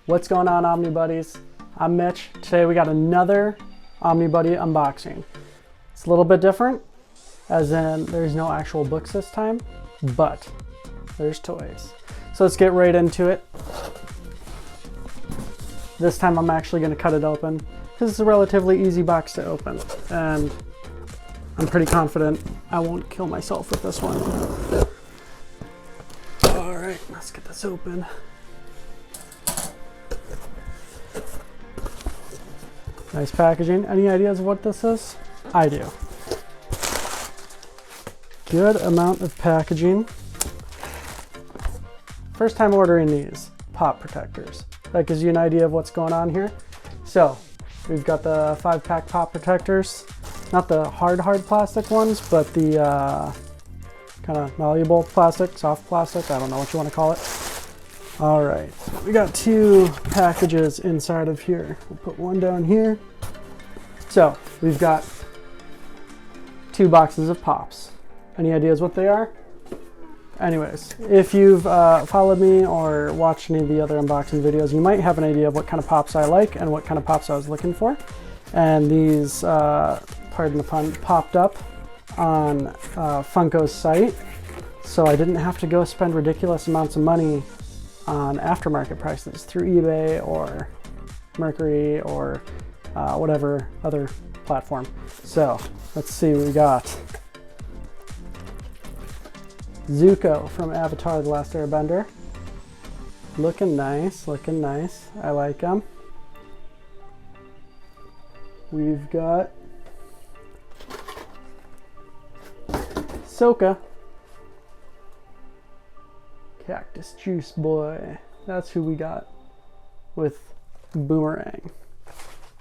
What's going on, Omnibuddies? I'm Mitch. Today we got another Omnibuddy unboxing. It's a little bit different, as in there's no actual books this time, but there's toys. So let's get right into it. This time I'm actually going to cut it open because it's a relatively easy box to open, and I'm pretty confident I won't kill myself with this one. All right, let's get this open. Nice packaging. Any ideas of what this is? I do. Good amount of packaging. First time ordering these pop protectors. That gives you an idea of what's going on here. So we've got the 5-pack pop protectors. Not the hard plastic ones, but the kind of malleable plastic, soft plastic. I don't know what you want to call it. All right, we got 2 packages inside of here. We'll put one down here. So we've got 2 boxes of pops. Any ideas what they are? Anyways, if you've followed me or watched any of the other unboxing videos, you might have an idea of what kind of pops I like and what kind of pops I was looking for. And these, pardon the pun, popped up on Funko's site. So I didn't have to go spend ridiculous amounts of money on aftermarket prices through eBay or Mercury or whatever other platform. So let's see what we got. Zuko from Avatar: The Last Airbender. Looking nice, looking nice. I like him. We've got Sokka. Cactus Juice Boy. That's who we got with Boomerang.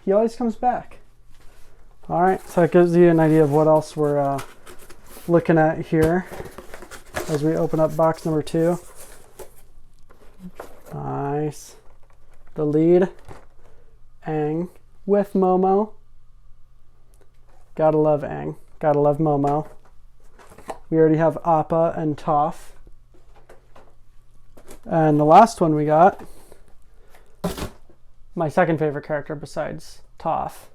He always comes back. All right, so that gives you an idea of what else we're looking at here as we open up box number 2. Nice. The lead, Aang with Momo. Gotta love Aang. Gotta love Momo. We already have Appa and Toph. And the last one we got, my second favorite character besides Toph,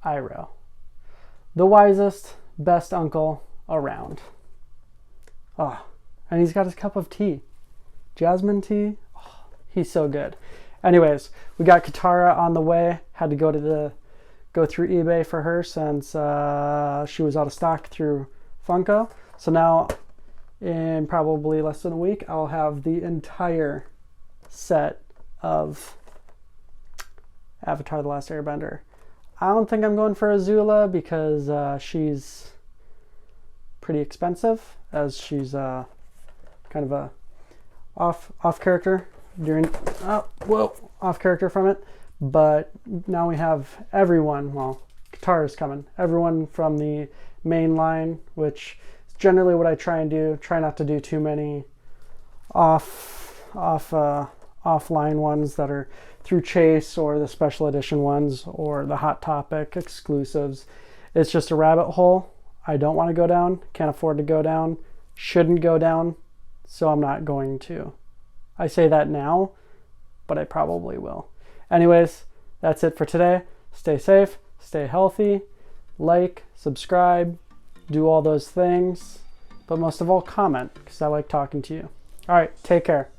Iroh. The wisest, best uncle around. Oh, and he's got his cup of tea. Jasmine tea. Oh, he's so good. Anyways, we got Katara on the way. Had to go through eBay for her since she was out of stock through Funko. So now, in probably less than a week, I'll have the entire set of Avatar: The Last Airbender. I don't think I'm going for Azula because she's pretty expensive, as she's kind of a off character during off character from it. But now we have everyone. Well, Katara's coming. Everyone from the main line, which is generally what I try and do. Try not to do too many offline ones that are through Chase, or the special edition ones, or the Hot Topic exclusives. It's just a rabbit hole I don't want to go down, can't afford to go down, shouldn't go down, so I'm not going to. I say that now, but I probably will. Anyways, that's it for today. Stay safe, stay healthy, like, subscribe, do all those things, but most of all, comment, because I like talking to you. All right, take care.